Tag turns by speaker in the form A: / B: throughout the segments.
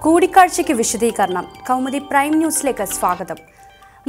A: കൂടിക്കാഴ്ചയ്ക്ക് വിശദീകരണം. കൗമുദി പ്രൈം ന്യൂസിലേക്ക് സ്വാഗതം.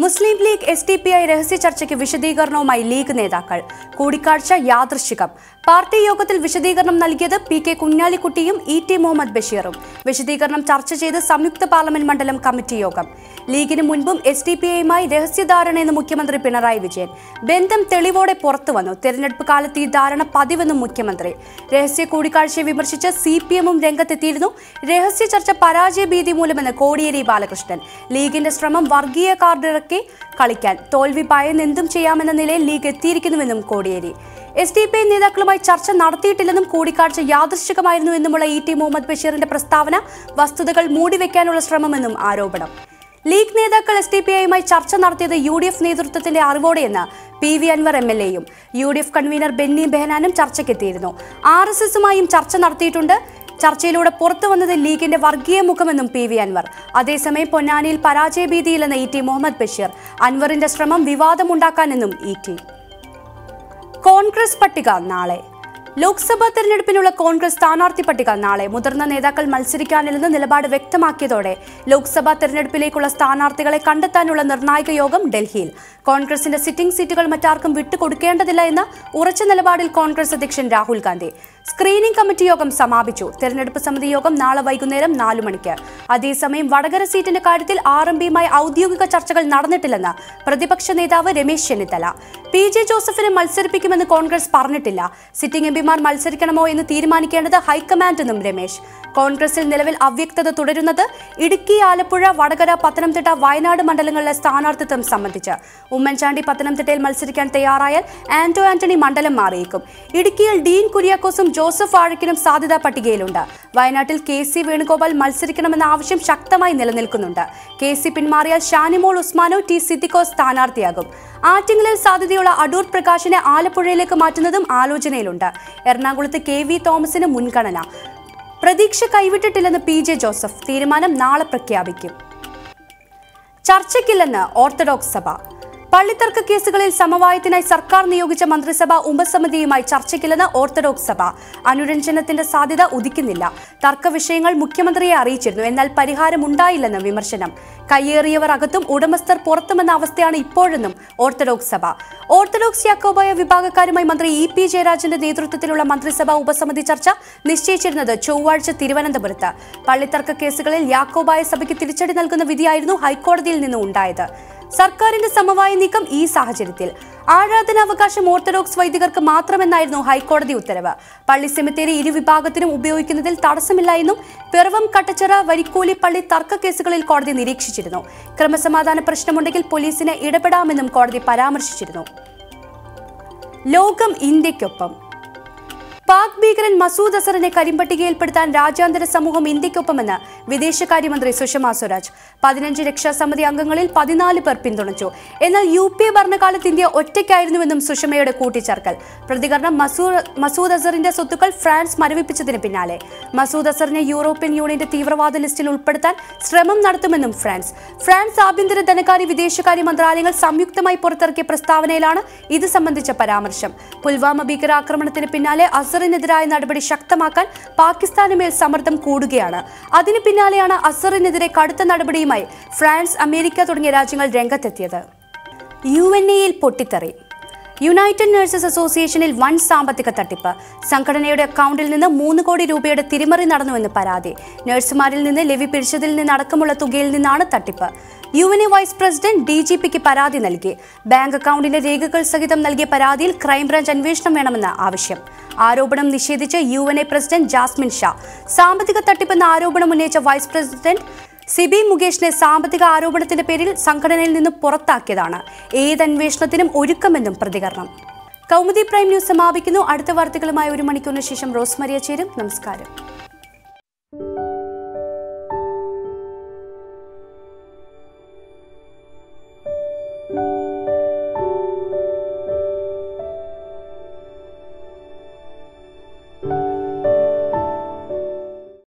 A: മുസ്ലിം ലീഗ് SDPI രഹസ്യ ചർച്ചയ്ക്ക് വിശദീകരണവുമായി ലീഗ് നേതാക്കൾ. കൂടിക്കാഴ്ച യാദൃശ്ചികം. പാർട്ടി യോഗത്തിൽ വിശദീകരണം നൽകിയത് PK കുഞ്ഞാലിക്കുട്ടിയും ET മുഹമ്മദ് ബഷീറും. വിശദീകരണം ചർച്ച ചെയ്ത് സംയുക്ത പാർലമെന്റ് മണ്ഡലം കമ്മിറ്റി യോഗം. ലീഗിന് മുൻപും SDPIയുമായി രഹസ്യധാരണയെന്ന് മുഖ്യമന്ത്രി പിണറായി വിജയൻ. ബന്ധം തെളിവോടെ പുറത്തുവന്നു. തെരഞ്ഞെടുപ്പ് കാലത്ത് ഈ ധാരണ പതിവെന്നും മുഖ്യമന്ത്രി. രഹസ്യ കൂടിക്കാഴ്ചയെ വിമർശിച്ച് CPMും രംഗത്തെത്തിയിരുന്നു. രഹസ്യ ചർച്ച പരാജയ ഭീതി മൂലമെന്ന് കോടിയേരി ബാലകൃഷ്ണൻ. ലീഗിന്റെ ശ്രമം വർഗീയ കാർഡ് കളിക്കാൻ തോൽവി ഭയന്നെന്തും ചെയ്യാമെന്ന നിലയിൽ ലീഗ് എത്തിയിരിക്കുന്നുവെന്നും കോടിയേരി. SDPI നേതാക്കളുമായി ചർച്ച നടത്തിയിട്ടില്ലെന്നും കൂടിക്കാഴ്ച യാദൃശ്ചികമായിരുന്നു എന്നുമുള്ള ET മുഹമ്മദ് ബഷീറിന്റെ പ്രസ്താവന വസ്തുതകൾ മൂടിവെക്കാനുള്ള ശ്രമമെന്നും ആരോപണം. ലീഗ് നേതാക്കൾ SDPIയുമായി ചർച്ച നടത്തിയത് UDF നേതൃത്വത്തിന്റെ അറിവോടെയെന്ന് PV അൻവർ MLAയും UDF കൺവീനർ ബെന്നി ബെഹനാനും ചർച്ചയ്ക്കെത്തിയിരുന്നു. RSSുമായും ചർച്ച നടത്തിയിട്ടുണ്ട്. ചർച്ചയിലൂടെ പുറത്തു വന്നത് ലീഗിന്റെ വർഗീയ മുഖമെന്നും PV അൻവർ. അതേസമയം പൊന്നാനിയിൽ പരാജയഭീതിയില്ലെന്ന് ET മുഹമ്മദ് ബഷീർ. അൻവറിന്റെ ശ്രമം വിവാദമുണ്ടാക്കാനെന്നും ET. കോൺഗ്രസ് പട്ടിക നാളെ. ലോക്സഭാ തെരഞ്ഞെടുപ്പിനുള്ള കോൺഗ്രസ് സ്ഥാനാർത്ഥി പട്ടിക നാളെ. മുതിർന്ന നേതാക്കൾ മത്സരിക്കാനില്ലെന്ന് നിലപാട് വ്യക്തമാക്കിയതോടെ ലോക്സഭാ തെരഞ്ഞെടുപ്പിലേക്കുള്ള സ്ഥാനാർത്ഥികളെ കണ്ടെത്താനുള്ള നിർണായക യോഗം ഡൽഹിയിൽ. കോൺഗ്രസിന്റെ സിറ്റിംഗ് സീറ്റുകൾ മറ്റാർക്കും വിട്ടുകൊടുക്കേണ്ടതില്ല എന്ന ഉറച്ച നിലപാടിൽ കോൺഗ്രസ് അധ്യക്ഷൻ രാഹുൽ ഗാന്ധി. സ്ക്രീനിംഗ് കമ്മിറ്റി യോഗം സമാപിച്ചു. തെരഞ്ഞെടുപ്പ് സമിതി യോഗം നാളെ വൈകുന്നേരം 4 മണിക്ക്. അതേസമയം വടകര സീറ്റിന്റെ കാര്യത്തിൽ RMPയുമായി ഔദ്യോഗിക ചർച്ചകൾ നടന്നിട്ടില്ലെന്ന് പ്രതിപക്ഷ നേതാവ് രമേശ് ചെന്നിത്തല. PJ ജോസഫിനെ മത്സരിപ്പിക്കുമെന്ന് കോൺഗ്രസ് പറഞ്ഞിട്ടില്ല. സിറ്റിംഗ് MPമാർ മത്സരിക്കണമോ എന്ന് തീരുമാനിക്കേണ്ടത് ഹൈക്കമാൻഡ് എന്നും രമേശ്. കോൺഗ്രസിൽ നിലവിൽ അവ്യക്തത തുടരുന്നത് ഇടുക്കി, ആലപ്പുഴ, വടകര, പത്തനംതിട്ട, വയനാട് മണ്ഡലങ്ങളിലെ സ്ഥാനാർത്ഥിത്വം സംബന്ധിച്ച്. ഉമ്മൻചാണ്ടി പത്തനംതിട്ടയിൽ മത്സരിക്കാൻ തയ്യാറായാൽ ആന്റണി മണ്ഡലം മാറിയേക്കും. ഇടുക്കിയിൽ ഡീൻ കുര്യാക്കോസും ജോസഫ് ആഴക്കിനും സാധ്യതാ പട്ടികയിലുണ്ട്. വയനാട്ടിൽ KC വേണുഗോപാൽ മത്സരിക്കണമെന്ന ആവശ്യം ശക്തമായി നിലനിൽക്കുന്നുണ്ട്. KC പിന്മാറിയാൽ Shanimol ഉസ്മാനോ T സിദ്ദിഖോ സ്ഥാനാർത്ഥിയാകും. ആറ്റിങ്ങലിൽ സാധ്യതയുള്ള അടൂർ പ്രകാശിനെ ആലപ്പുഴയിലേക്ക് മാറ്റുന്നതും ആലോചനയിലുണ്ട്. എറണാകുളത്ത് KV തോമസിന് മുൻഗണന. പ്രതീക്ഷ കൈവിട്ടിട്ടില്ലെന്ന് PJ ജോസഫ്. തീരുമാനം നാളെ പ്രഖ്യാപിക്കും. ചർച്ചയ്ക്കില്ലെന്ന് ഓർത്തഡോക്സ് സഭ. പള്ളിത്തർക്ക കേസുകളിൽ സമവായത്തിനായി സർക്കാർ നിയോഗിച്ച മന്ത്രിസഭാ ഉപസമിതിയുമായി ചർച്ചയ്ക്കില്ലെന്ന് ഓർത്തഡോക്സ് സഭ. അനുരഞ്ജനത്തിന്റെ സാധ്യത ഉദിക്കുന്നില്ല. തർക്ക വിഷയങ്ങൾ മുഖ്യമന്ത്രിയെ അറിയിച്ചിരുന്നു. എന്നാൽ പരിഹാരമുണ്ടായില്ലെന്ന് വിമർശനം. കയ്യേറിയവർ അകത്തും ഉടമസ്ഥർ പുറത്തുമെന്ന അവസ്ഥയാണ് ഇപ്പോഴെന്നും ഓർത്തഡോക്സ് സഭ. ഓർത്തഡോക്സ് യാക്കോബായ വിഭാഗക്കാരുമായി മന്ത്രി EP ജയരാജന്റെ നേതൃത്വത്തിലുള്ള മന്ത്രിസഭാ ഉപസമിതി ചർച്ച നിശ്ചയിച്ചിരുന്നത് ചൊവ്വാഴ്ച തിരുവനന്തപുരത്ത്. പള്ളിത്തർക്ക കേസുകളിൽ യാക്കോബായ സഭയ്ക്ക് തിരിച്ചടി നൽകുന്ന വിധിയായിരുന്നു ഹൈക്കോടതിയിൽ നിന്ന് ഉണ്ടായത്. സർക്കാരിന്റെ സമവായ നീക്കം ഈ സാഹചര്യത്തിൽ. ആരാധനാവകാശം ഓർത്തഡോക്സ് വൈദികർക്ക് മാത്രമെന്നായിരുന്നു ഹൈക്കോടതി ഉത്തരവ്. പള്ളി സെമിത്തേരി ഇരുവിഭാഗത്തിനും ഉപയോഗിക്കുന്നതിൽ തടസ്സമില്ല എന്നും പിറവം, കട്ടച്ചിറ, വരിക്കോലി പള്ളി തർക്ക കേസുകളിൽ കോടതി നിരീക്ഷിച്ചിരുന്നു. ക്രമസമാധാന പ്രശ്നമുണ്ടെങ്കിൽ പോലീസിന് ഇടപെടാമെന്നും കോടതി പരാമർശിച്ചിരുന്നു. ലോകം ഇന്ത്യക്കൊപ്പം. പാക് ഭീകരൻ മസൂദ് അസറിനെ കരിമ്പട്ടികയിൽപ്പെടുത്താൻ രാജ്യാന്തര സമൂഹം ഇന്ത്യക്കൊപ്പമെന്ന് വിദേശകാര്യമന്ത്രി സുഷമ സ്വരാജ്. 15 രക്ഷാസമിതി അംഗങ്ങളിൽ 14 പേർ പിന്തുണച്ചു. എന്നാൽ UPA ഭരണകാലത്ത് ഇന്ത്യ ഒറ്റയ്ക്കായിരുന്നുവെന്നും സുഷമയുടെ കൂട്ടിച്ചേർക്കൽ. പ്രതികരണം: മസൂദ് അസറിന്റെ സ്വത്തുക്കൾ ഫ്രാൻസ് മരവിപ്പിച്ചതിന് പിന്നാലെ മസൂദ് അസറിനെ യൂറോപ്യൻ യൂണിയന്റെ തീവ്രവാദ ലിസ്റ്റിൽ ഉൾപ്പെടുത്താൻ ശ്രമം നടത്തുമെന്നും ഫ്രാൻസ് ആഭ്യന്തര, ധനകാര്യ, വിദേശകാര്യ മന്ത്രാലയങ്ങൾ സംയുക്തമായി പുറത്തിറക്കിയ പ്രസ്താവനയിലാണ് ഇത് സംബന്ധിച്ച പരാമർശം. പുൽവാമ ഭീകരാക്രമണത്തിന് പിന്നാലെ അസറിനെതിരായ നടപടി ശക്തമാക്കാൻ പാകിസ്ഥാന് മേൽ സമ്മർദ്ദം കൂടുകയാണ്. അതിന് പിന്നാലെയാണ് അസറിനെതിരെ കടുത്ത നടപടിയുമായി ഫ്രാൻസ്, അമേരിക്ക തുടങ്ങിയ രാജ്യങ്ങൾ രംഗത്തെത്തിയത്. UNAയിൽ പൊട്ടിത്തെറി. യുണൈറ്റഡ് നഴ്സസ് അസോസിയേഷനിൽ വൻ സാമ്പത്തിക തട്ടിപ്പ്. സംഘടനയുടെ അക്കൗണ്ടിൽ നിന്ന് 3 കോടി രൂപയുടെ തിരിമറി നടന്നുവെന്ന് പരാതി. നഴ്സുമാരിൽ നിന്ന് ലെവി പിരിച്ചതിൽ നിന്നടക്കമുള്ള തുകയിൽ നിന്നാണ് തട്ടിപ്പ്. UNA വൈസ് പ്രസിഡന്റ് DGPക്ക് പരാതി നൽകി. ബാങ്ക് അക്കൗണ്ടിന്റെ രേഖകൾ സഹിതം നൽകിയ പരാതിയിൽ ക്രൈംബ്രാഞ്ച് അന്വേഷണം വേണമെന്ന് ആവശ്യം. ആരോപണം നിഷേധിച്ച് UNA പ്രസിഡന്റ് ജാസ്മിൻ ഷാ. സാമ്പത്തിക തട്ടിപ്പെന്ന ആരോപണം ഉന്നയിച്ച വൈസ് പ്രസിഡന്റ് സിബി മുകേഷിനെ സാമ്പത്തിക ആരോപണത്തിന്റെ പേരിൽ സംഘടനയിൽ നിന്ന് പുറത്താക്കിയതാണ്. ഏത് അന്വേഷണത്തിനും ഒരുക്കമെന്നും പ്രതികരണം. കൗമുദി പ്രൈം ന്യൂസ് സമാപിക്കുന്നു. അടുത്ത വാർത്തകളുമായി 1 മണിക്കൂറിന് ശേഷം റോസ്മരിയ ചേരും. നമസ്കാരം.